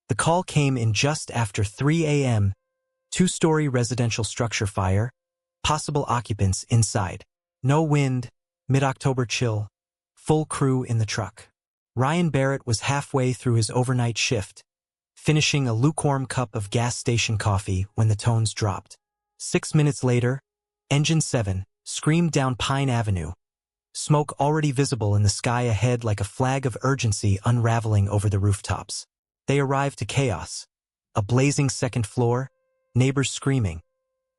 The call came in just after 3 a.m. Two-story residential structure fire, possible occupants inside. No wind, mid-October chill, full crew in the truck. Ryan Barrett was halfway through his overnight shift, finishing a lukewarm cup of gas station coffee when the tones dropped. 6 minutes later, Engine 7 screamed down Pine Avenue, smoke already visible in the sky ahead like a flag of urgency unraveling over the rooftops. They arrived to chaos. A blazing second floor, neighbors screaming,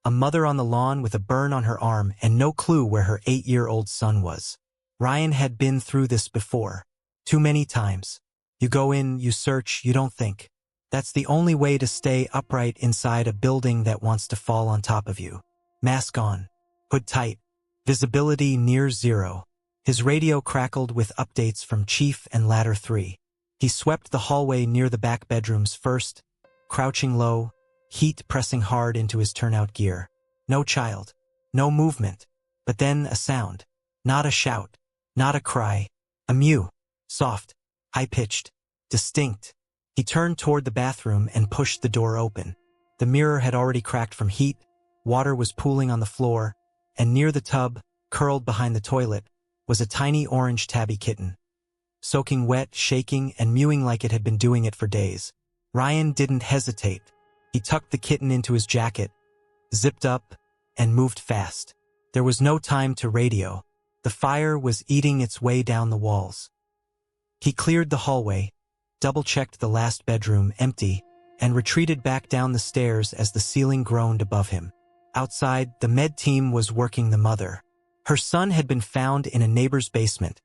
a mother on the lawn with a burn on her arm and no clue where her 8-year-old son was. Ryan had been through this before. Too many times. You go in, you search, you don't think. That's the only way to stay upright inside a building that wants to fall on top of you. Mask on. Hood tight. Visibility near zero. His radio crackled with updates from Chief and Ladder 3. He swept the hallway near the back bedrooms first, crouching low, heat pressing hard into his turnout gear. No child. No movement. But then a sound. Not a shout. Not a cry. A mew. Soft. High-pitched. Distinct. He turned toward the bathroom and pushed the door open. The mirror had already cracked from heat, water was pooling on the floor, and near the tub, curled behind the toilet, was a tiny orange tabby kitten. Soaking wet, shaking, and mewing like it had been doing it for days. Ryan didn't hesitate. He tucked the kitten into his jacket, zipped up, and moved fast. There was no time to radio. The fire was eating its way down the walls. He cleared the hallway, double-checked the last bedroom empty, and retreated back down the stairs as the ceiling groaned above him. Outside, the med team was working the mother. Her son had been found in a neighbor's basement.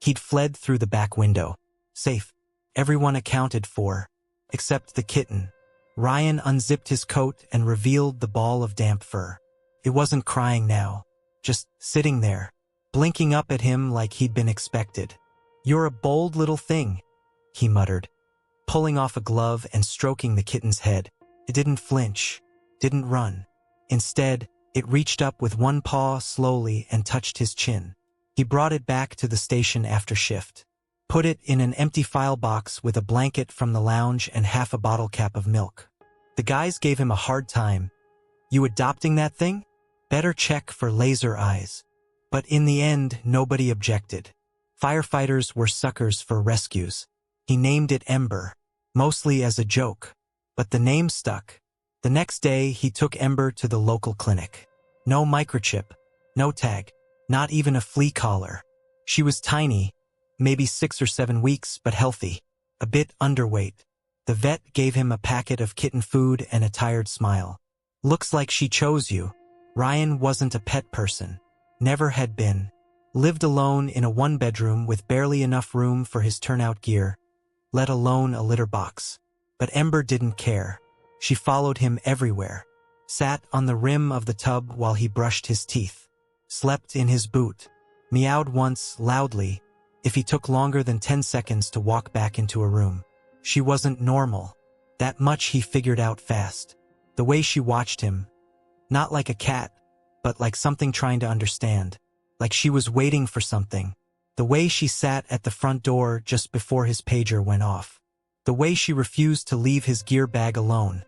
He'd fled through the back window. Safe. Everyone accounted for, except the kitten. Ryan unzipped his coat and revealed the ball of damp fur. It wasn't crying now, just sitting there, blinking up at him like he'd been expected. "You're a bold little thing," he muttered, pulling off a glove and stroking the kitten's head. It didn't flinch, didn't run. Instead, it reached up with one paw slowly and touched his chin. He brought it back to the station after shift, put it in an empty file box with a blanket from the lounge and half a bottle cap of milk. The guys gave him a hard time. "You adopting that thing? Better check for laser eyes." But in the end, nobody objected. Firefighters were suckers for rescues. He named it Ember, mostly as a joke. But the name stuck. The next day, he took Ember to the local clinic. No microchip, no tag, not even a flea collar. She was tiny, maybe 6 or 7 weeks, but healthy, a bit underweight. The vet gave him a packet of kitten food and a tired smile. "Looks like she chose you." Ryan wasn't a pet person. Never had been. Lived alone in a 1-bedroom with barely enough room for his turnout gear, let alone a litter box. But Ember didn't care. She followed him everywhere. Sat on the rim of the tub while he brushed his teeth. Slept in his boot. Meowed once, loudly, if he took longer than 10 seconds to walk back into a room. She wasn't normal. That much he figured out fast. The way she watched him. Not like a cat, but like something trying to understand. Like she was waiting for something. The way she sat at the front door just before his pager went off. The way she refused to leave his gear bag alone.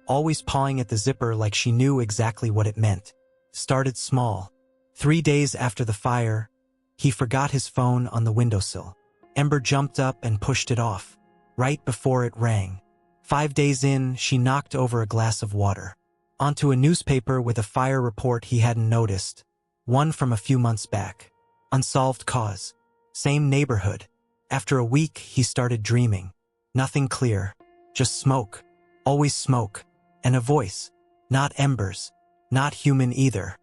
Always pawing at the zipper like she knew exactly what it meant. Started small. 3 days after the fire, he forgot his phone on the windowsill. Ember jumped up and pushed it off, right before it rang. 5 days in, she knocked over a glass of water. Onto a newspaper with a fire report he hadn't noticed. One from a few months back. Unsolved cause. Same neighborhood. After a week, he started dreaming. Nothing clear. Just smoke. Always smoke. And a voice. Not Ember's. Not human either.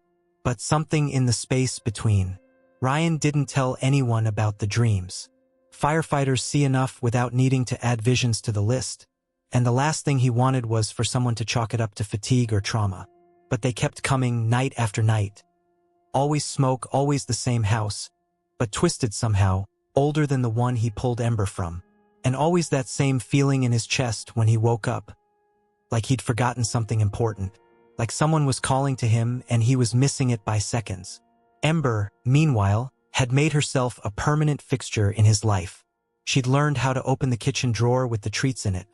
But something in the space between. Ryan didn't tell anyone about the dreams. Firefighters see enough without needing to add visions to the list. And the last thing he wanted was for someone to chalk it up to fatigue or trauma. But they kept coming night after night. Always smoke, always the same house. But twisted somehow, older than the one he pulled Ember from. And always that same feeling in his chest when he woke up. Like he'd forgotten something important. Like someone was calling to him and he was missing it by seconds. Ember, meanwhile, had made herself a permanent fixture in his life. She'd learned how to open the kitchen drawer with the treats in it.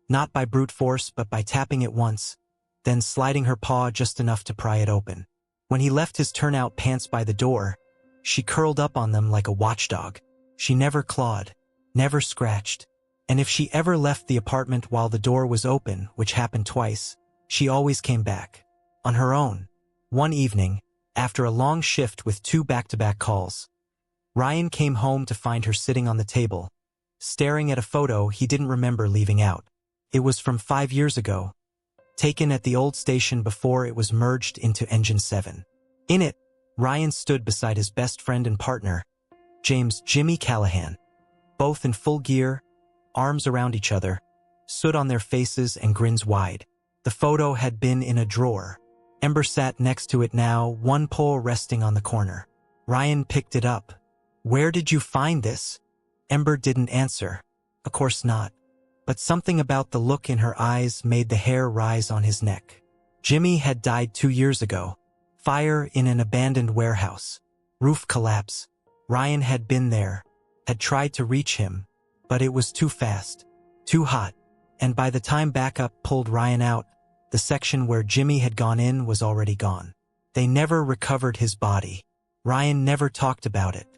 Not by brute force, but by tapping it once, then sliding her paw just enough to pry it open. When he left his turnout pants by the door, she curled up on them like a watchdog. She never clawed, never scratched. And if she ever left the apartment while the door was open, which happened twice, she always came back. On her own. One evening, after a long shift with 2 back-to-back calls, Ryan came home to find her sitting on the table, staring at a photo he didn't remember leaving out. It was from 5 years ago, taken at the old station before it was merged into Engine 7. In it, Ryan stood beside his best friend and partner, James "Jimmy" Callahan, both in full gear, arms around each other, stood on their faces and grins wide. The photo had been in a drawer. Ember sat next to it now, one pole resting on the corner. Ryan picked it up. "Where did you find this?" Ember didn't answer. Of course not. But something about the look in her eyes made the hair rise on his neck. Jimmy had died 2 years ago. Fire in an abandoned warehouse. Roof collapse. Ryan had been there, had tried to reach him, but it was too fast, too hot, and by the time backup pulled Ryan out, the section where Jimmy had gone in was already gone. They never recovered his body. Ryan never talked about it,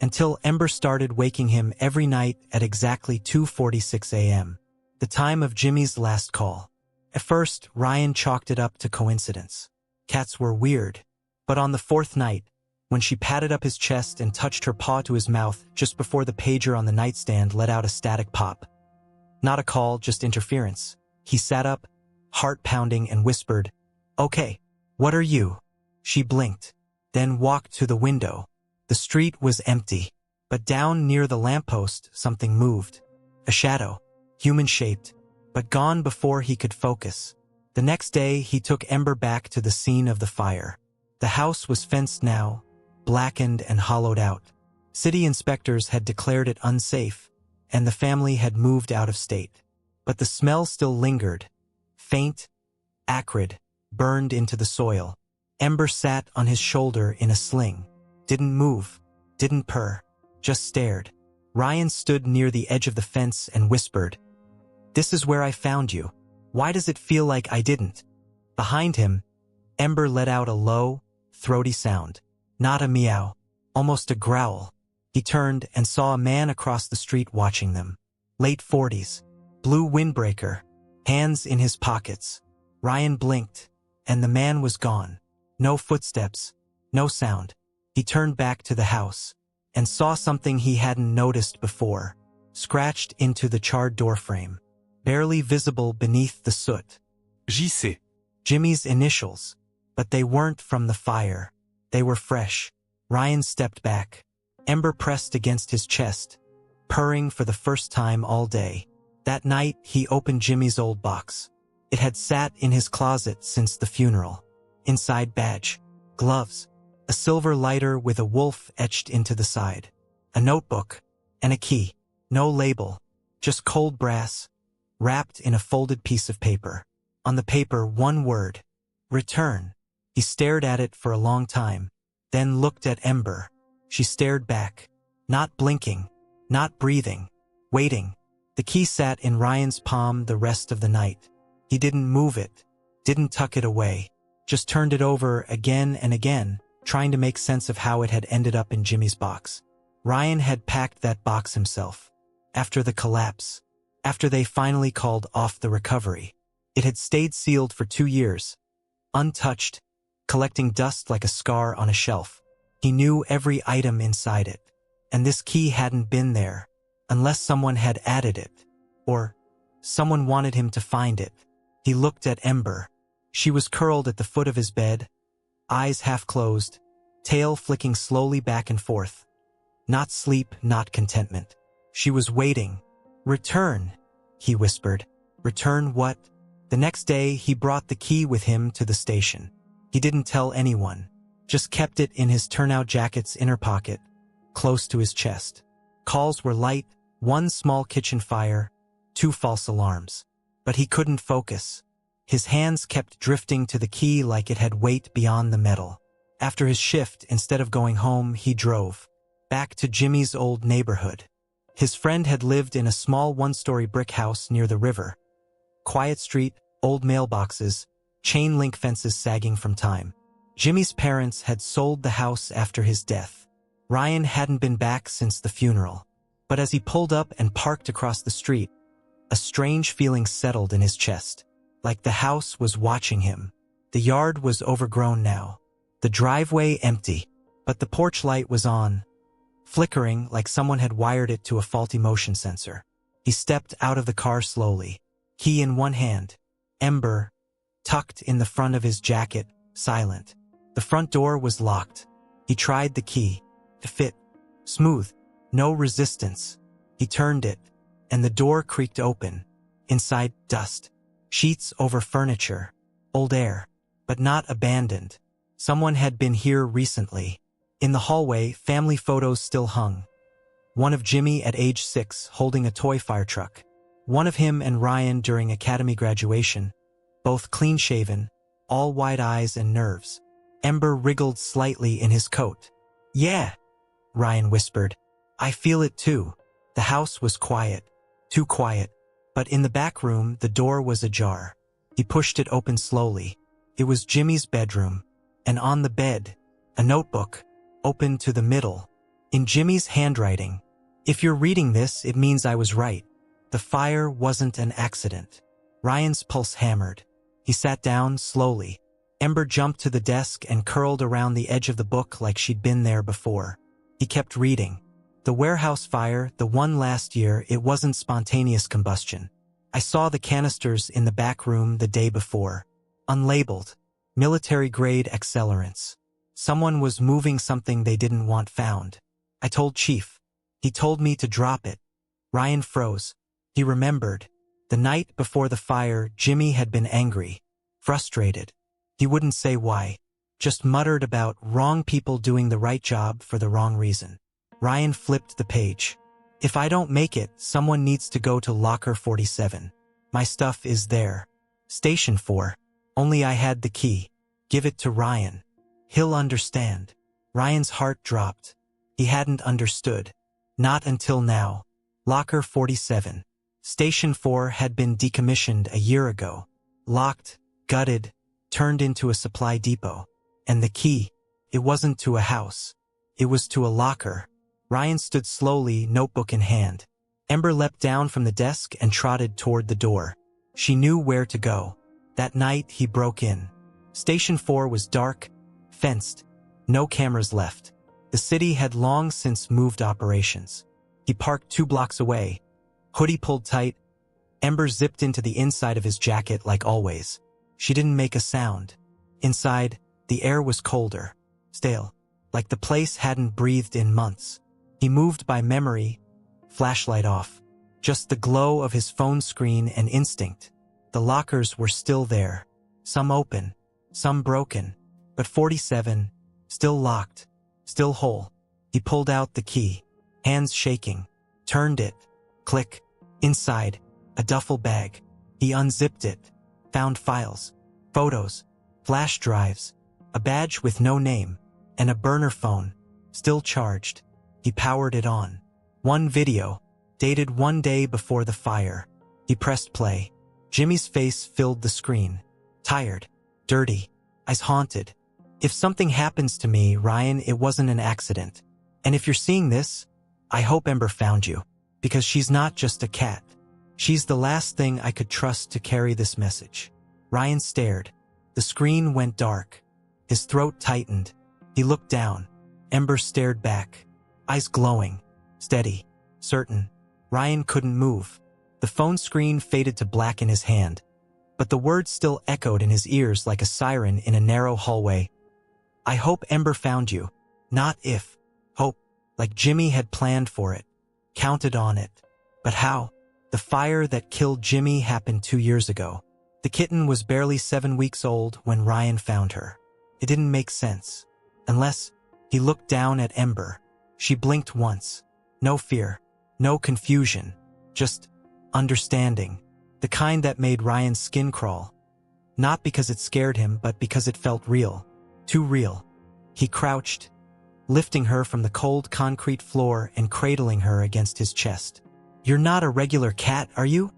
until Ember started waking him every night at exactly 2:46 a.m., the time of Jimmy's last call. At first, Ryan chalked it up to coincidence. Cats were weird, but on the 4th night, when she patted up his chest and touched her paw to his mouth just before the pager on the nightstand let out a static pop. Not a call, just interference. He sat up, heart pounding, and whispered, "Okay, what are you?" She blinked, then walked to the window. The street was empty, but down near the lamppost something moved. A shadow, human-shaped, but gone before he could focus. The next day he took Ember back to the scene of the fire. The house was fenced now, blackened and hollowed out. City inspectors had declared it unsafe, and the family had moved out of state. But the smell still lingered, faint, acrid, burned into the soil. Ember sat on his shoulder in a sling. Didn't move, didn't purr, just stared. Ryan stood near the edge of the fence and whispered, "This is where I found you. Why does it feel like I didn't?" Behind him, Ember let out a low, throaty sound. Not a meow, almost a growl. He turned and saw a man across the street watching them. Late 40s, blue windbreaker, hands in his pockets. Ryan blinked, and the man was gone. No footsteps, no sound. He turned back to the house and saw something he hadn't noticed before, scratched into the charred doorframe, barely visible beneath the soot. JC. Jimmy's initials, but they weren't from the fire. They were fresh. Ryan stepped back. Ember pressed against his chest, purring for the first time all day. That night, he opened Jimmy's old box. It had sat in his closet since the funeral. Inside, badge, gloves, a silver lighter with a wolf etched into the side, a notebook, and a key. No label, just cold brass, wrapped in a folded piece of paper. On the paper, one word, return. He stared at it for a long time, then looked at Ember. She stared back, not blinking, not breathing, waiting. The key sat in Ryan's palm the rest of the night. He didn't move it, didn't tuck it away, just turned it over again and again, trying to make sense of how it had ended up in Jimmy's box. Ryan had packed that box himself. After the collapse, after they finally called off the recovery, it had stayed sealed for 2 years, untouched, collecting dust like a scar on a shelf. He knew every item inside it, and this key hadn't been there, unless someone had added it, or someone wanted him to find it. He looked at Ember. She was curled at the foot of his bed, eyes half closed, tail flicking slowly back and forth. Not sleep, not contentment. She was waiting. "Return," he whispered. "Return what?" The next day, he brought the key with him to the station. He didn't tell anyone, just kept it in his turnout jacket's inner pocket, close to his chest. Calls were light, 1 small kitchen fire, 2 false alarms. But he couldn't focus. His hands kept drifting to the key like it had weight beyond the metal. After his shift, instead of going home, he drove back to Jimmy's old neighborhood. His friend had lived in a small 1-story brick house near the river. Quiet street, old mailboxes, chain link fences sagging from time. Jimmy's parents had sold the house after his death. Ryan hadn't been back since the funeral. But as he pulled up and parked across the street, a strange feeling settled in his chest. Like the house was watching him. The yard was overgrown now. The driveway empty. But the porch light was on, flickering like someone had wired it to a faulty motion sensor. He stepped out of the car slowly, key in one hand, Ember tucked in the front of his jacket, silent. The front door was locked. He tried the key. It fit. Smooth. No resistance. He turned it, and the door creaked open. Inside, dust. Sheets over furniture. Old air. But not abandoned. Someone had been here recently. In the hallway, family photos still hung. One of Jimmy at age 6 holding a toy fire truck. One of him and Ryan during academy graduation. Both clean-shaven, all wide eyes and nerves. Ember wriggled slightly in his coat. "Yeah," Ryan whispered. "I feel it too." The house was quiet. Too quiet. But in the back room, the door was ajar. He pushed it open slowly. It was Jimmy's bedroom. And on the bed, a notebook, open to the middle. In Jimmy's handwriting. "If you're reading this, it means I was right. The fire wasn't an accident." Ryan's pulse hammered. He sat down slowly. Ember jumped to the desk and curled around the edge of the book like she'd been there before. He kept reading. "The warehouse fire, the one last year, it wasn't spontaneous combustion. I saw the canisters in the back room the day before. Unlabeled. Military-grade accelerants. Someone was moving something they didn't want found. I told Chief. He told me to drop it." Ryan froze. He remembered. The night before the fire, Jimmy had been angry, frustrated. He wouldn't say why, just muttered about wrong people doing the right job for the wrong reason. Ryan flipped the page. "If I don't make it, someone needs to go to locker 47. My stuff is there. Station 4. Only I had the key. Give it to Ryan. He'll understand." Ryan's heart dropped. He hadn't understood. Not until now. Locker 47. Station 4 had been decommissioned a year ago. Locked, gutted, turned into a supply depot. And the key, it wasn't to a house. It was to a locker. Ryan stood slowly, notebook in hand. Ember leapt down from the desk and trotted toward the door. She knew where to go. That night, he broke in. Station 4 was dark, fenced. No cameras left. The city had long since moved operations. He parked 2 blocks away. Hoodie pulled tight. Ember zipped into the inside of his jacket like always. She didn't make a sound. Inside, the air was colder, stale, like the place hadn't breathed in months. He moved by memory, flashlight off. Just the glow of his phone screen and instinct. The lockers were still there. Some open, some broken. But 47, still locked, still whole. He pulled out the key, hands shaking, turned it. Click. Inside, a duffel bag. He unzipped it, found files, photos, flash drives, a badge with no name, and a burner phone, still charged. He powered it on. One video, dated one day before the fire. He pressed play. Jimmy's face filled the screen. Tired, dirty, eyes haunted. "If something happens to me, Ryan, it wasn't an accident. And if you're seeing this, I hope Ember found you. Because she's not just a cat. She's the last thing I could trust to carry this message." Ryan stared. The screen went dark. His throat tightened. He looked down. Ember stared back. Eyes glowing. Steady. Certain. Ryan couldn't move. The phone screen faded to black in his hand. But the words still echoed in his ears like a siren in a narrow hallway. "I hope Ember found you. Not if. Hope. Like Jimmy had planned for it. Counted on it. But how? The fire that killed Jimmy happened 2 years ago. The kitten was barely 7 weeks old when Ryan found her. It didn't make sense. Unless he looked down at Ember. She blinked once. No fear. No confusion. Just understanding. The kind that made Ryan's skin crawl. Not because it scared him, but because it felt real. Too real. He crouched, lifting her from the cold concrete floor and cradling her against his chest. "You're not a regular cat, are you?"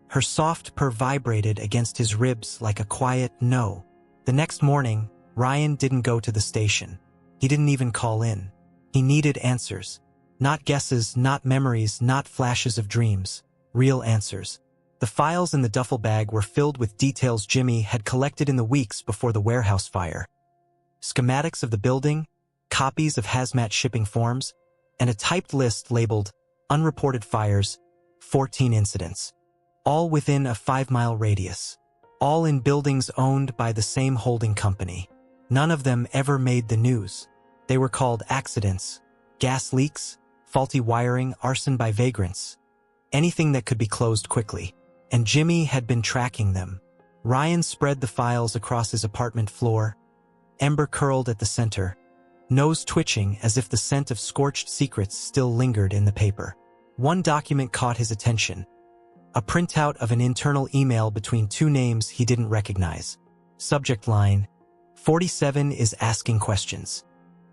Her soft purr vibrated against his ribs like a quiet no. The next morning, Ryan didn't go to the station. He didn't even call in. He needed answers. Not guesses, not memories, not flashes of dreams. Real answers. The files in the duffel bag were filled with details Jimmy had collected in the weeks before the warehouse fire. Schematics of the building, copies of hazmat shipping forms, and a typed list labeled Unreported Fires, 14 incidents. All within a 5-mile radius. All in buildings owned by the same holding company. None of them ever made the news. They were called accidents, gas leaks, faulty wiring, arson by vagrants. Anything that could be closed quickly. And Jimmy had been tracking them. Ryan spread the files across his apartment floor. Ember curled at the center, nose twitching as if the scent of scorched secrets still lingered in the paper. One document caught his attention. A printout of an internal email between two names he didn't recognize. Subject line, 47 is asking questions.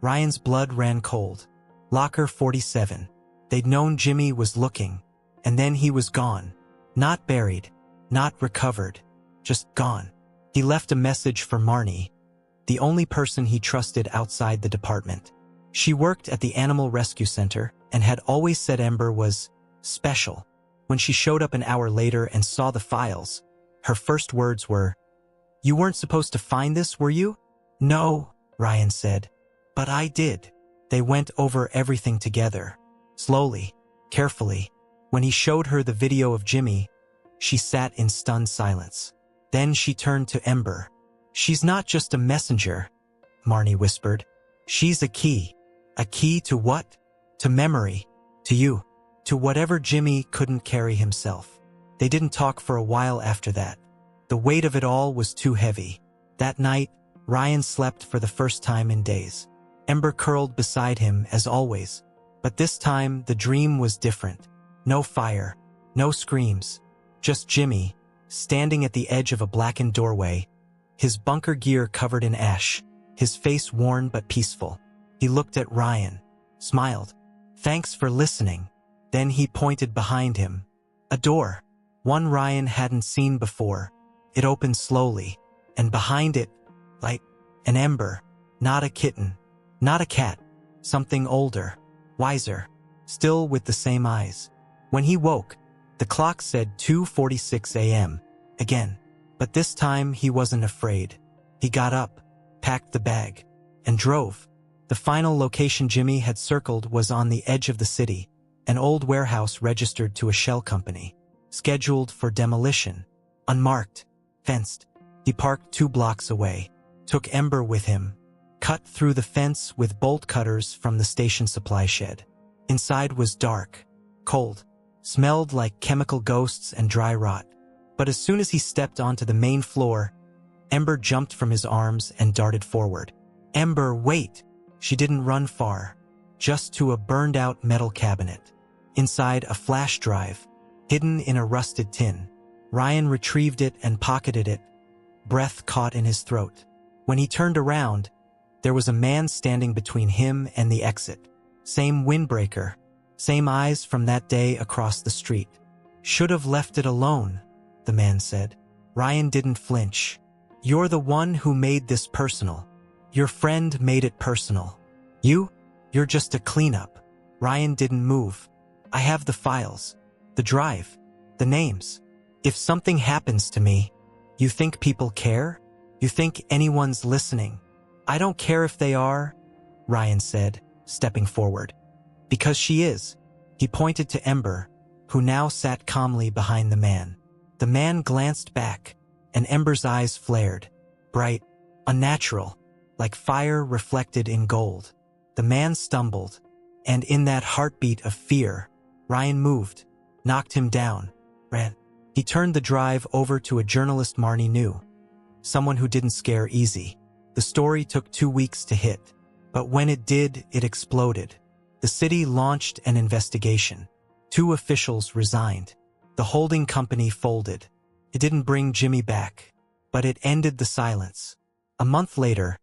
Ryan's blood ran cold. Locker 47. They'd known Jimmy was looking, and then he was gone. Not buried, not recovered, just gone. He left a message for Marnie, the only person he trusted outside the department. She worked at the Animal Rescue Center and had always said Ember was special. When she showed up an hour later and saw the files, her first words were, "You weren't supposed to find this, were you?" "No," Ryan said. "But I did." They went over everything together, slowly, carefully. When he showed her the video of Jimmy, she sat in stunned silence. Then she turned to Ember. "She's not just a messenger," Marnie whispered. "She's a key. A key to what? To memory. To you. To whatever Jimmy couldn't carry himself." They didn't talk for a while after that. The weight of it all was too heavy. That night, Ryan slept for the first time in days. Ember curled beside him as always. But this time, the dream was different. No fire, no screams. Just Jimmy, standing at the edge of a blackened doorway, his bunker gear covered in ash, his face worn but peaceful. He looked at Ryan, smiled. "Thanks for listening." Then he pointed behind him. A door. One Ryan hadn't seen before. It opened slowly, and behind it, light, an Ember. Not a kitten. Not a cat. Something older, wiser, still with the same eyes. When he woke, the clock said 2:46 a.m. again. But this time he wasn't afraid. He got up, packed the bag, and drove. The final location Jimmy had circled was on the edge of the city, an old warehouse registered to a shell company, scheduled for demolition, unmarked, fenced. He parked 2 blocks away, took Ember with him, cut through the fence with bolt cutters from the station supply shed. Inside was dark, cold, smelled like chemical ghosts and dry rot. But as soon as he stepped onto the main floor, Ember jumped from his arms and darted forward. "Ember, wait!" She didn't run far, just to a burned-out metal cabinet. Inside, a flash drive, hidden in a rusted tin. Ryan retrieved it and pocketed it, breath caught in his throat. When he turned around, there was a man standing between him and the exit. Same windbreaker, same eyes from that day across the street. "Should have left it alone," the man said. Ryan didn't flinch. "You're the one who made this personal. Your friend made it personal. You're just a cleanup." Ryan didn't move. "I have the files, the drive, the names. If something happens to me, you think people care? You think anyone's listening?" "I don't care if they are," Ryan said, stepping forward. "Because she is." He pointed to Ember, who now sat calmly behind the man. The man glanced back, and Ember's eyes flared, bright, unnatural, like fire reflected in gold. The man stumbled, and in that heartbeat of fear, Ryan moved, knocked him down, ran. He turned the drive over to a journalist Marnie knew, someone who didn't scare easy. The story took 2 weeks to hit, but when it did, it exploded. The city launched an investigation. 2 officials resigned. The holding company folded. It didn't bring Jimmy back, but it ended the silence. A month later,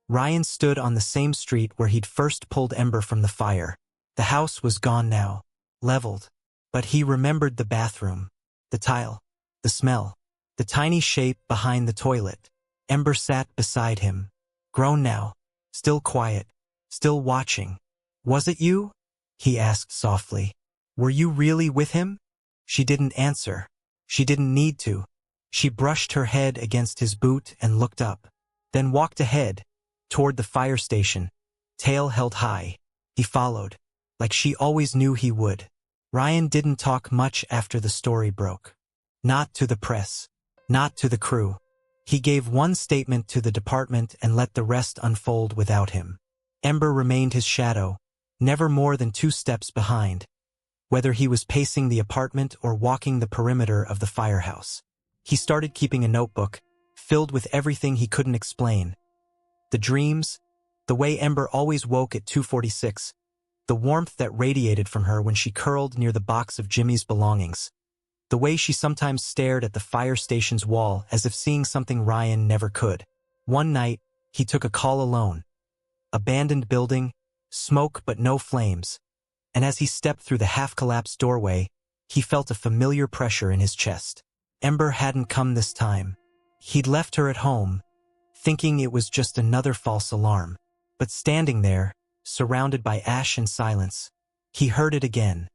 Ryan stood on the same street where he'd first pulled Ember from the fire. The house was gone now, leveled, but he remembered the bathroom, the tile, the smell, the tiny shape behind the toilet. Ember sat beside him, grown now, still quiet, still watching. "Was it you?" he asked softly. "Were you really with him?" She didn't answer. She didn't need to. She brushed her head against his boot and looked up, then walked ahead, toward the fire station, tail held high. He followed, like she always knew he would. Ryan didn't talk much after the story broke. Not to the press, not to the crew. He gave one statement to the department and let the rest unfold without him. Ember remained his shadow, never more than 2 steps behind, whether he was pacing the apartment or walking the perimeter of the firehouse. He started keeping a notebook, filled with everything he couldn't explain. The dreams, the way Ember always woke at 2:46, the warmth that radiated from her when she curled near the box of Jimmy's belongings, the way she sometimes stared at the fire station's wall as if seeing something Ryan never could. One night, he took a call alone. Abandoned building, smoke but no flames, and as he stepped through the half-collapsed doorway, he felt a familiar pressure in his chest. Ember hadn't come this time. He'd left her at home, thinking it was just another false alarm. But standing there, surrounded by ash and silence, he heard it again.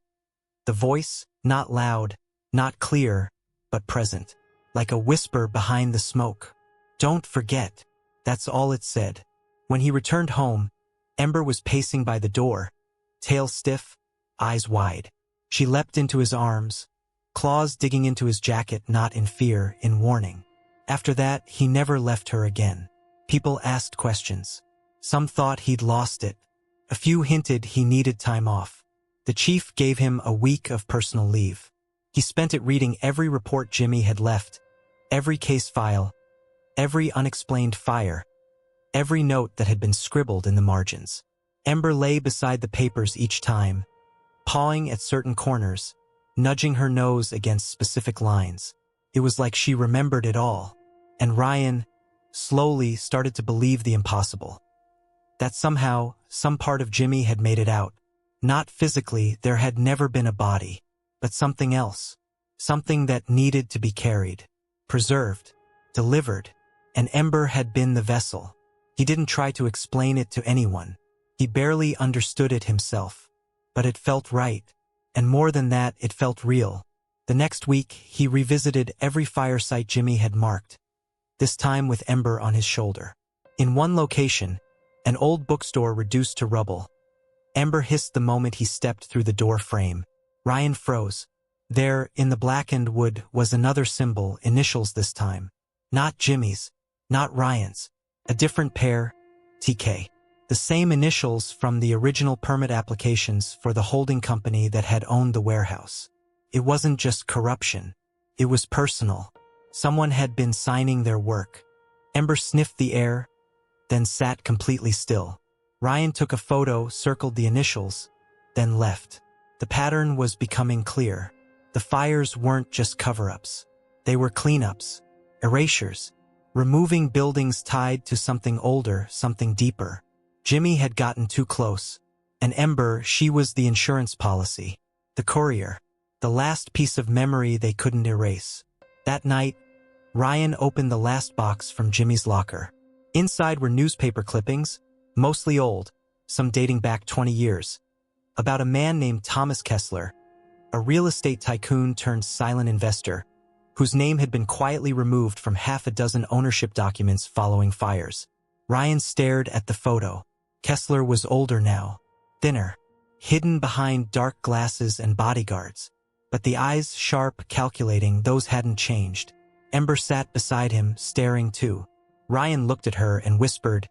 The voice, not loud, not clear, but present, like a whisper behind the smoke. "Don't forget." That's all it said. When he returned home, Ember was pacing by the door, tail stiff, eyes wide. She leapt into his arms, claws digging into his jacket, not in fear, in warning. After that, he never left her again. People asked questions. Some thought he'd lost it. A few hinted he needed time off. The chief gave him a week of personal leave. He spent it reading every report Jimmy had left, every case file, every unexplained fire, every note that had been scribbled in the margins. Ember lay beside the papers each time, pawing at certain corners, nudging her nose against specific lines. It was like she remembered it all. And Ryan, slowly, started to believe the impossible. That somehow, some part of Jimmy had made it out. Not physically, there had never been a body, but something else. Something that needed to be carried, preserved, delivered. And Ember had been the vessel. He didn't try to explain it to anyone. He barely understood it himself. But it felt right. And more than that, it felt real. The next week, he revisited every fire site Jimmy had marked, this time with Ember on his shoulder. In one location, an old bookstore reduced to rubble, Ember hissed the moment he stepped through the door frame. Ryan froze. There, in the blackened wood, was another symbol, initials this time. Not Jimmy's, not Ryan's. A different pair, TK. The same initials from the original permit applications for the holding company that had owned the warehouse. It wasn't just corruption. It was personal. Someone had been signing their work. Ember sniffed the air, then sat completely still. Ryan took a photo, circled the initials, then left. The pattern was becoming clear. The fires weren't just cover-ups. They were cleanups, erasures, removing buildings tied to something older, something deeper. Jimmy had gotten too close. And Ember, she was the insurance policy, the courier, the last piece of memory they couldn't erase. That night, Ryan opened the last box from Jimmy's locker. Inside were newspaper clippings, mostly old, some dating back 20 years, about a man named Thomas Kessler, a real estate tycoon turned silent investor, whose name had been quietly removed from half a dozen ownership documents following fires. Ryan stared at the photo. Kessler was older now, thinner, hidden behind dark glasses and bodyguards. But the eyes, sharp, calculating, those hadn't changed. Ember sat beside him, staring too. Ryan looked at her and whispered,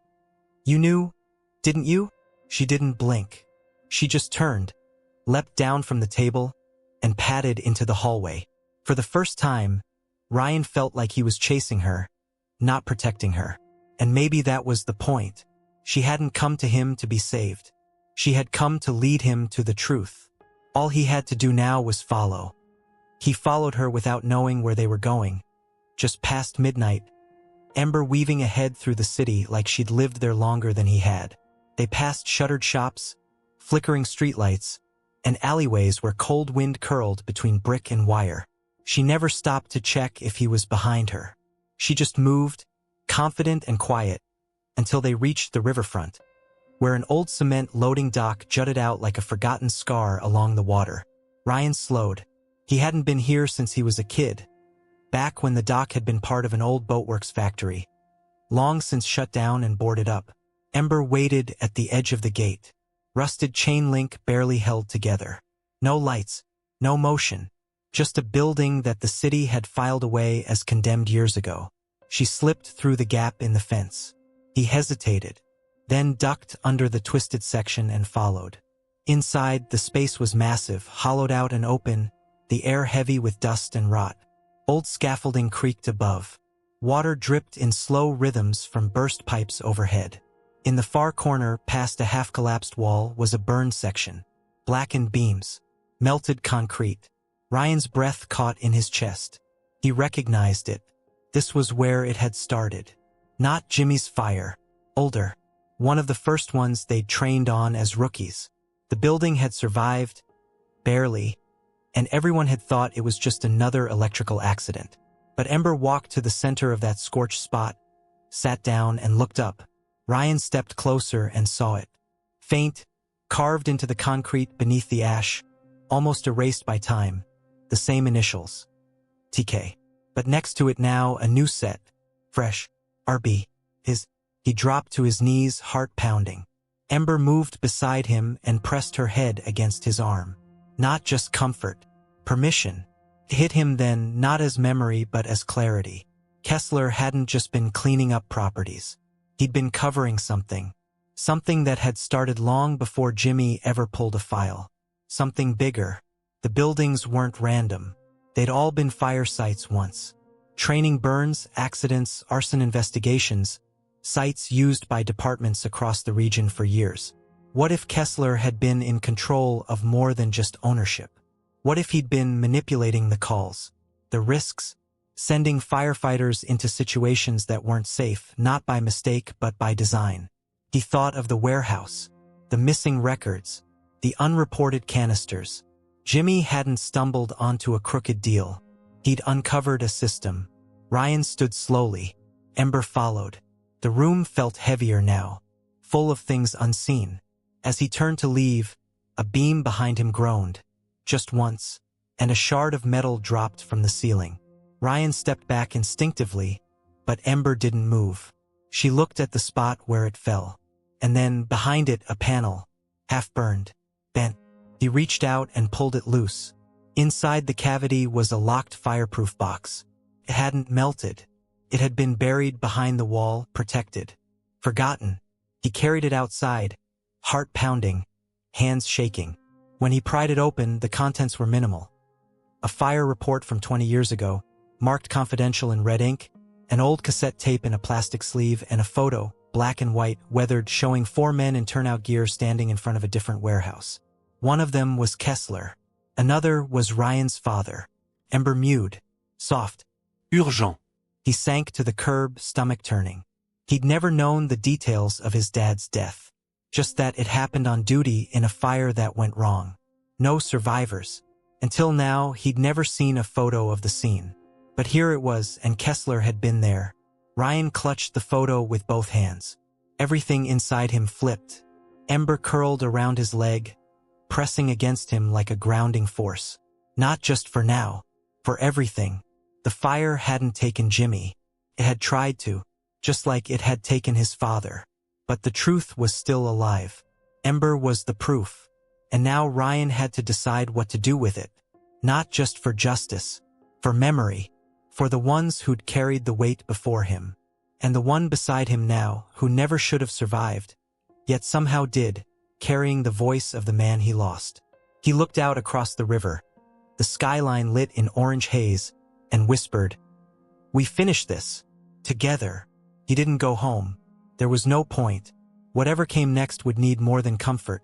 "You knew, didn't you?" She didn't blink. She just turned, leapt down from the table, and padded into the hallway. For the first time, Ryan felt like he was chasing her, not protecting her. And maybe that was the point. She hadn't come to him to be saved. She had come to lead him to the truth. All he had to do now was follow. He followed her without knowing where they were going. Just past midnight, Ember weaving ahead through the city like she'd lived there longer than he had. They passed shuttered shops, flickering streetlights, and alleyways where cold wind curled between brick and wire. She never stopped to check if he was behind her. She just moved, confident and quiet, until they reached the riverfront, where an old cement loading dock jutted out like a forgotten scar along the water. Ryan slowed. He hadn't been here since he was a kid, back when the dock had been part of an old boatworks factory, long since shut down and boarded up. Ember waited at the edge of the gate, rusted chain link barely held together. No lights, no motion, just a building that the city had filed away as condemned years ago. She slipped through the gap in the fence. He hesitated, then ducked under the twisted section and followed. Inside, the space was massive, hollowed out and open, the air heavy with dust and rot. Old scaffolding creaked above. Water dripped in slow rhythms from burst pipes overhead. In the far corner, past a half-collapsed wall, was a burned section. Blackened beams. Melted concrete. Ryan's breath caught in his chest. He recognized it. This was where it had started. Not Jimmy's fire. Older. One of the first ones they'd trained on as rookies. The building had survived, barely, and everyone had thought it was just another electrical accident. But Ember walked to the center of that scorched spot, sat down and looked up. Ryan stepped closer and saw it. Faint, carved into the concrete beneath the ash, almost erased by time, the same initials. TK. But next to it now, a new set. Fresh. RB. He dropped to his knees, heart pounding. Ember moved beside him and pressed her head against his arm. Not just comfort. Permission. It hit him then, not as memory but as clarity. Kessler hadn't just been cleaning up properties. He'd been covering something. Something that had started long before Jimmy ever pulled a file. Something bigger. The buildings weren't random. They'd all been fire sites once. Training burns, accidents, arson investigations, sites used by departments across the region for years. What if Kessler had been in control of more than just ownership? What if he'd been manipulating the calls, the risks, sending firefighters into situations that weren't safe, not by mistake but by design? He thought of the warehouse, the missing records, the unreported canisters. Jimmy hadn't stumbled onto a crooked deal. He'd uncovered a system. Ryan stood slowly. Ember followed. The room felt heavier now, full of things unseen. As he turned to leave, a beam behind him groaned. Just once, and a shard of metal dropped from the ceiling. Ryan stepped back instinctively, but Ember didn't move. She looked at the spot where it fell, and then behind it a panel, half-burned, bent. He reached out and pulled it loose. Inside the cavity was a locked fireproof box. It hadn't melted. It had been buried behind the wall, protected. Forgotten. He carried it outside, heart pounding, hands shaking. When he pried it open, the contents were minimal. A fire report from 20 years ago, marked confidential in red ink, an old cassette tape in a plastic sleeve, and a photo, black and white, weathered, showing 4 men in turnout gear standing in front of a different warehouse. One of them was Kessler. Another was Ryan's father. Ember mewed. Soft. Urgent. He sank to the curb, stomach turning. He'd never known the details of his dad's death. Just that it happened on duty in a fire that went wrong. No survivors. Until now, he'd never seen a photo of the scene. But here it was, and Kessler had been there. Ryan clutched the photo with both hands. Everything inside him flipped. Ember curled around his leg, pressing against him like a grounding force. Not just for now, for everything. The fire hadn't taken Jimmy. It had tried to, just like it had taken his father. But the truth was still alive. Ember was the proof. And now Ryan had to decide what to do with it. Not just for justice, for memory, for the ones who'd carried the weight before him. And the one beside him now, who never should have survived, yet somehow did, carrying the voice of the man he lost. He looked out across the river, the skyline lit in orange haze, and whispered, "We finished this. Together." He didn't go home. There was no point. Whatever came next would need more than comfort.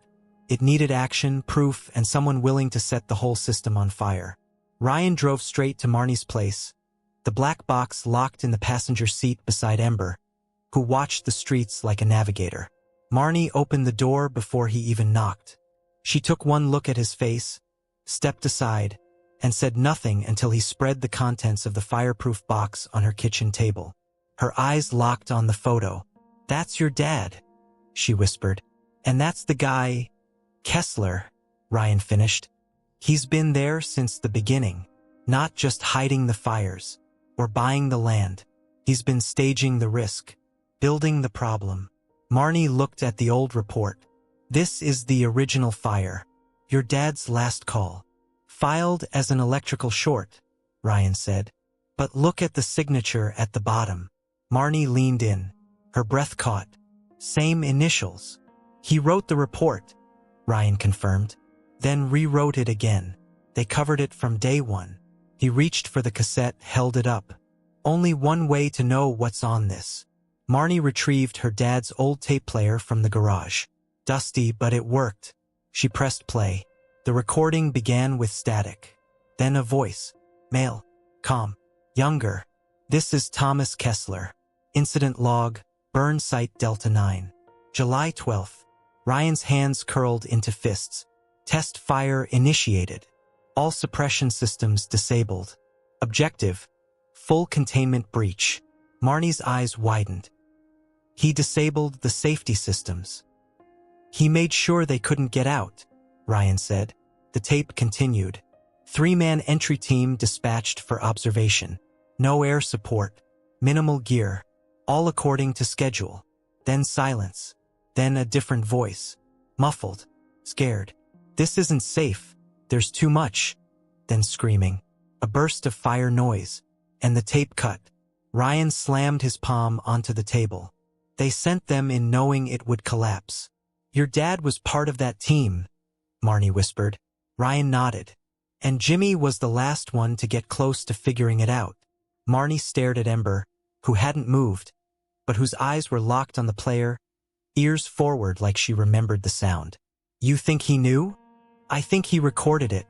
It needed action, proof, and someone willing to set the whole system on fire. Ryan drove straight to Marnie's place, the black box locked in the passenger seat beside Ember, who watched the streets like a navigator. Marnie opened the door before he even knocked. She took one look at his face, stepped aside, and said nothing until he spread the contents of the fireproof box on her kitchen table. Her eyes locked on the photo. "That's your dad," she whispered. "And that's the guy, Kessler," Ryan finished. "He's been there since the beginning, not just hiding the fires or buying the land. He's been staging the risk, building the problem." Marnie looked at the old report. "This is the original fire. Your dad's last call. Filed as an electrical short," Ryan said. "But look at the signature at the bottom." Marnie leaned in, her breath caught. "Same initials." "He wrote the report," Ryan confirmed, then rewrote it again. "They covered it from day one." He reached for the cassette, held it up. "Only one way to know what's on this." Marnie retrieved her dad's old tape player from the garage. Dusty, but it worked. She pressed play. The recording began with static. Then a voice. Male. Calm. Younger. "This is Thomas Kessler. Incident log. Burn site Delta 9. July 12th. Ryan's hands curled into fists. Test fire initiated. All suppression systems disabled. Objective. Full containment breach." Marnie's eyes widened. "He disabled the safety systems. He made sure they couldn't get out," Ryan said. The tape continued. 3-man entry team dispatched for observation. No air support. Minimal gear. All according to schedule. Then silence. Then a different voice. Muffled. Scared. "This isn't safe. There's too much." Then screaming. A burst of fire noise. And the tape cut. Ryan slammed his palm onto the table. "They sent them in knowing it would collapse." "Your dad was part of that team," Marnie whispered. Ryan nodded. "And Jimmy was the last one to get close to figuring it out." Marnie stared at Ember, who hadn't moved, but whose eyes were locked on the player, ears forward like she remembered the sound. "You think he knew?" "I think he recorded it,"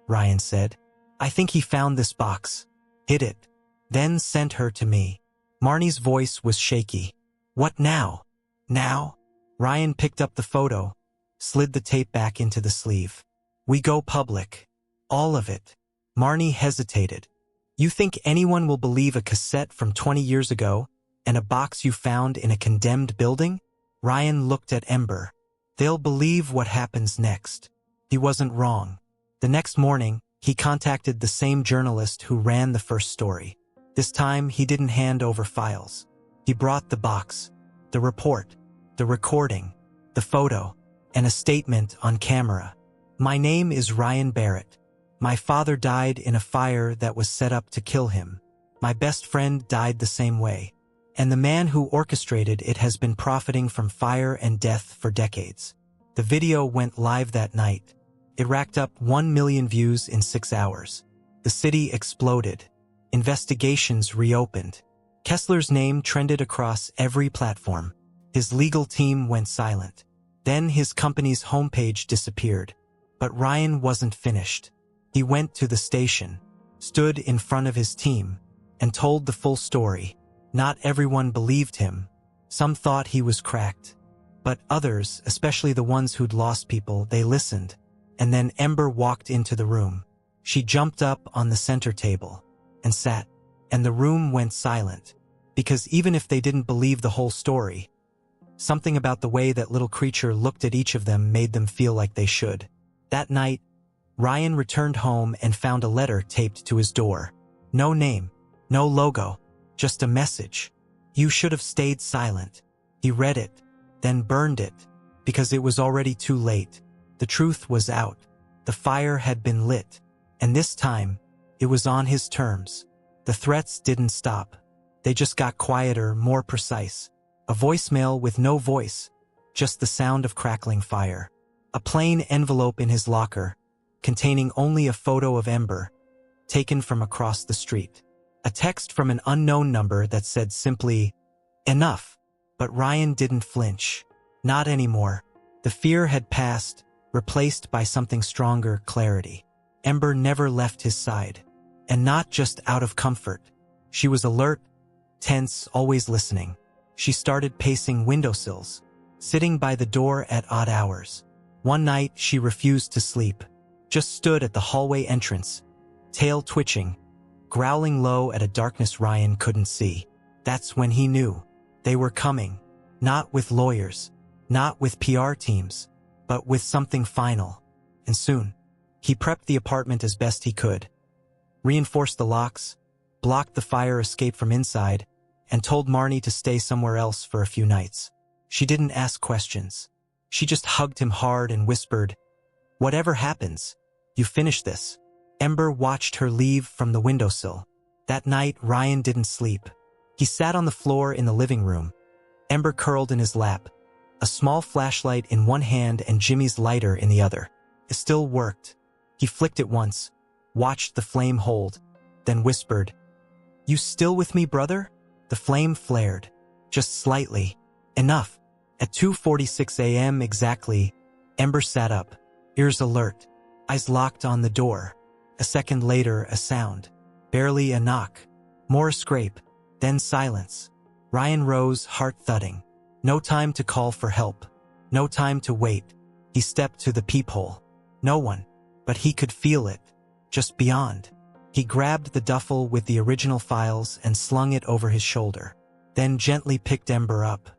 Ryan said. "I think he found this box, hid it, then sent her to me." Marnie's voice was shaky. "What now?" "Now?" Ryan picked up the photo, slid the tape back into the sleeve. "We go public. All of it." Marnie hesitated. "You think anyone will believe a cassette from 20 years ago and a box you found in a condemned building?" Ryan looked at Ember. "They'll believe what happens next." He wasn't wrong. The next morning, he contacted the same journalist who ran the first story. This time, he didn't hand over files. He brought the box, the report, the recording, the photo, and a statement on camera. "My name is Ryan Barrett. My father died in a fire that was set up to kill him. My best friend died the same way. And the man who orchestrated it has been profiting from fire and death for decades." The video went live that night. It racked up 1 million views in 6 hours. The city exploded. Investigations reopened. Kessler's name trended across every platform. His legal team went silent. Then his company's homepage disappeared. But Ryan wasn't finished. He went to the station, stood in front of his team, and told the full story. Not everyone believed him. Some thought he was cracked. But others, especially the ones who'd lost people, they listened. And then Ember walked into the room. She jumped up on the center table and sat, and the room went silent. Because even if they didn't believe the whole story, something about the way that little creature looked at each of them made them feel like they should. That night, Ryan returned home and found a letter taped to his door. No name, no logo, just a message. "You should have stayed silent." He read it, then burned it, because it was already too late. The truth was out. The fire had been lit. And this time, it was on his terms. The threats didn't stop. They just got quieter, more precise. A voicemail with no voice, just the sound of crackling fire. A plain envelope in his locker, containing only a photo of Ember, taken from across the street. A text from an unknown number that said simply, "Enough." But Ryan didn't flinch. Not anymore. The fear had passed, replaced by something stronger, clarity. Ember never left his side. And not just out of comfort. She was alert, tense, always listening. She started pacing windowsills, sitting by the door at odd hours. One night, she refused to sleep, just stood at the hallway entrance, tail twitching, growling low at a darkness Ryan couldn't see. That's when he knew. They were coming. Not with lawyers, not with PR teams, but with something final. And soon. He prepped the apartment as best he could. Reinforced the locks, blocked the fire escape from inside, and told Marnie to stay somewhere else for a few nights. She didn't ask questions. She just hugged him hard and whispered, "Whatever happens, you finish this." Ember watched her leave from the windowsill. That night, Ryan didn't sleep. He sat on the floor in the living room, Ember curled in his lap, a small flashlight in one hand and Jimmy's lighter in the other. It still worked. He flicked it once, watched the flame hold, then whispered, "You still with me, brother?" The flame flared, just slightly. Enough. At 2:46 a.m. exactly, Ember sat up, ears alert, eyes locked on the door. A second later, a sound. Barely a knock. More a scrape. Then silence. Ryan rose, heart thudding. No time to call for help. No time to wait. He stepped to the peephole. No one. But he could feel it. Just beyond. He grabbed the duffel with the original files and slung it over his shoulder. Then gently picked Ember up.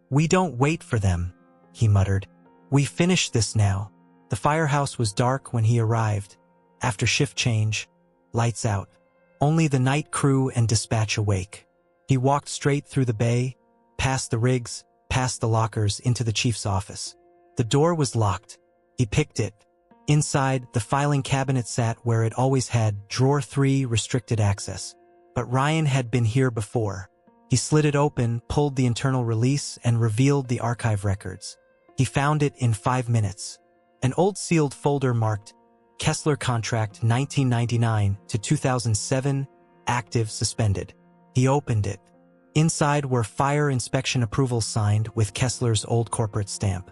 "We don't wait for them," he muttered. "We finish this now." The firehouse was dark when he arrived. After shift change, lights out. Only the night crew and dispatch awake. He walked straight through the bay, past the rigs, past the lockers, into the chief's office. The door was locked. He picked it. Inside, the filing cabinet sat where it always had, drawer 3, restricted access. But Ryan had been here before. He slid it open, pulled the internal release, and revealed the archive records. He found it in 5 minutes. An old sealed folder marked Kessler Contract 1999 to 2007, active, suspended. He opened it. Inside were fire inspection approvals signed with Kessler's old corporate stamp.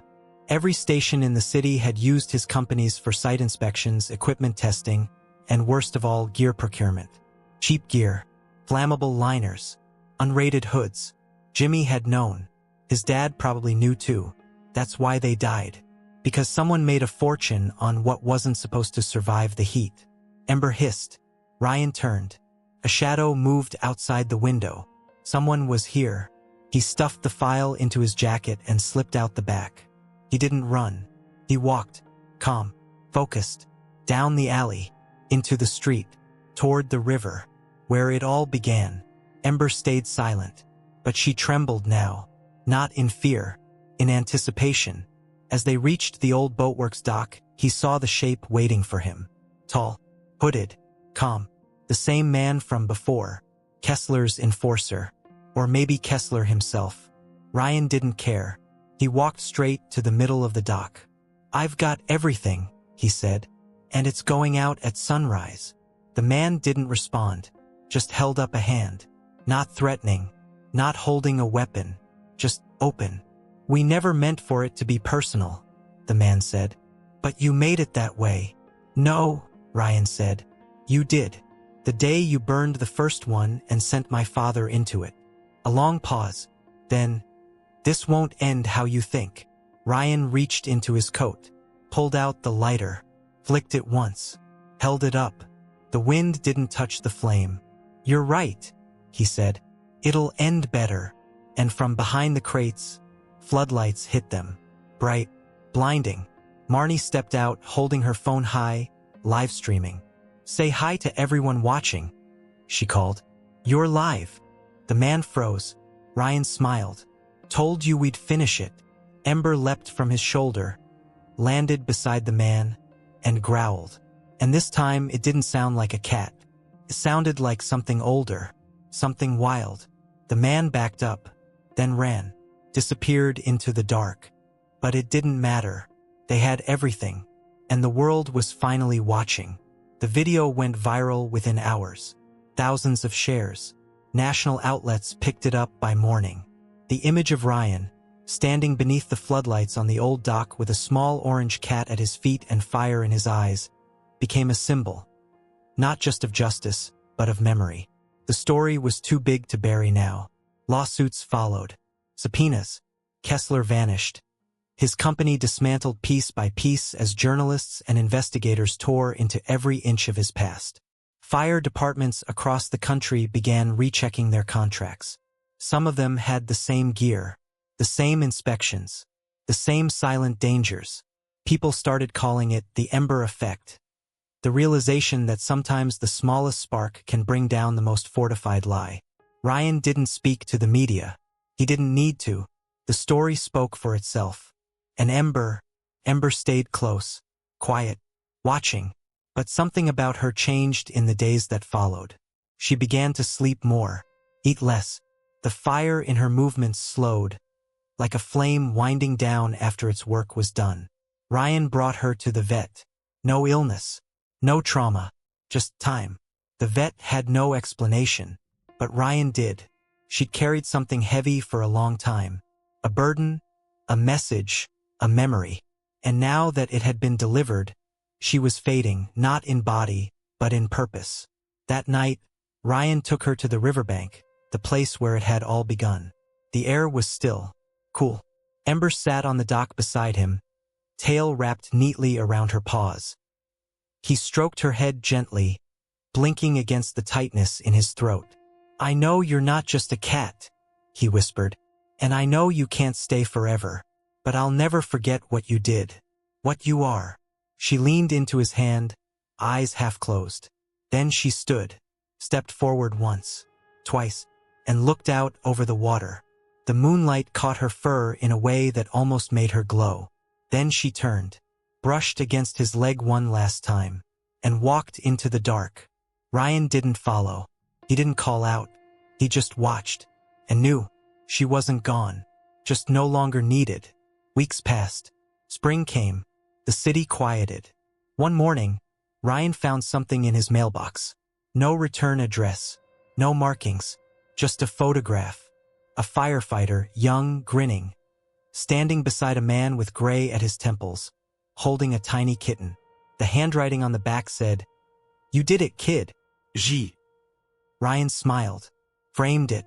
Every station in the city had used his companies for site inspections, equipment testing, and worst of all, gear procurement. Cheap gear, flammable liners, unrated hoods. Jimmy had known. His dad probably knew too. That's why they died. Because someone made a fortune on what wasn't supposed to survive the heat. Ember hissed. Ryan turned. A shadow moved outside the window. Someone was here. He stuffed the file into his jacket and slipped out the back. He didn't run. He walked, calm, focused, down the alley, into the street, toward the river, where it all began. Ember stayed silent, but she trembled now, not in fear, in anticipation. As they reached the old boatworks dock, he saw the shape waiting for him. Tall, hooded, calm, the same man from before, Kessler's enforcer, or maybe Kessler himself. Ryan didn't care. He walked straight to the middle of the dock. "I've got everything," he said, "and it's going out at sunrise." The man didn't respond, just held up a hand. Not threatening, not holding a weapon, just open. "We never meant for it to be personal," the man said. "But you made it that way." "No," Ryan said. "You did. The day you burned the first one and sent my father into it." A long pause. Then, "This won't end how you think." Ryan reached into his coat, pulled out the lighter, flicked it once, held it up. The wind didn't touch the flame. "You're right," he said. "It'll end better." And from behind the crates, floodlights hit them. Bright, blinding. Marnie stepped out, holding her phone high, live streaming. "Say hi to everyone watching," she called. "You're live." The man froze. Ryan smiled. "Told you we'd finish it." Ember leapt from his shoulder, landed beside the man, and growled. And this time it didn't sound like a cat. It sounded like something older, something wild. The man backed up, then ran, disappeared into the dark. But it didn't matter. They had everything, and the world was finally watching. The video went viral within hours. Thousands of shares. National outlets picked it up by morning. The image of Ryan, standing beneath the floodlights on the old dock with a small orange cat at his feet and fire in his eyes, became a symbol. Not just of justice, but of memory. The story was too big to bury now. Lawsuits followed. Subpoenas. Kessler vanished. His company dismantled piece by piece as journalists and investigators tore into every inch of his past. Fire departments across the country began rechecking their contracts. Some of them had the same gear, the same inspections, the same silent dangers. People started calling it the Ember effect, the realization that sometimes the smallest spark can bring down the most fortified lie. Ryan didn't speak to the media. He didn't need to. The story spoke for itself. And Ember stayed close, quiet, watching. But something about her changed in the days that followed. She began to sleep more, eat less. The fire in her movements slowed, like a flame winding down after its work was done. Ryan brought her to the vet. No illness, no trauma, just time. The vet had no explanation, but Ryan did. She'd carried something heavy for a long time. A burden, a message, a memory. And now that it had been delivered, she was fading, not in body, but in purpose. That night, Ryan took her to the riverbank, the place where it had all begun. The air was still, cool. Ember sat on the dock beside him, tail wrapped neatly around her paws. He stroked her head gently, blinking against the tightness in his throat. "I know you're not just a cat," he whispered, "and I know you can't stay forever, but I'll never forget what you did, what you are." She leaned into his hand, eyes half closed. Then she stood, stepped forward once, twice, and looked out over the water. The moonlight caught her fur in a way that almost made her glow. Then she turned, brushed against his leg one last time, and walked into the dark. Ryan didn't follow. He didn't call out. He just watched, and knew she wasn't gone, just no longer needed. Weeks passed. Spring came. The city quieted. One morning, Ryan found something in his mailbox. No return address, no markings, just a photograph. A firefighter, young, grinning, standing beside a man with gray at his temples, holding a tiny kitten. The handwriting on the back said, "You did it, kid. G." Ryan smiled, framed it,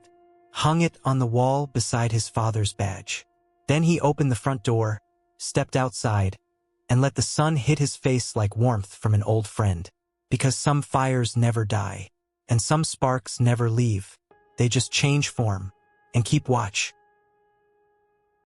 hung it on the wall beside his father's badge. Then he opened the front door, stepped outside, and let the sun hit his face like warmth from an old friend. Because some fires never die, and some sparks never leave. They just change form and keep watch.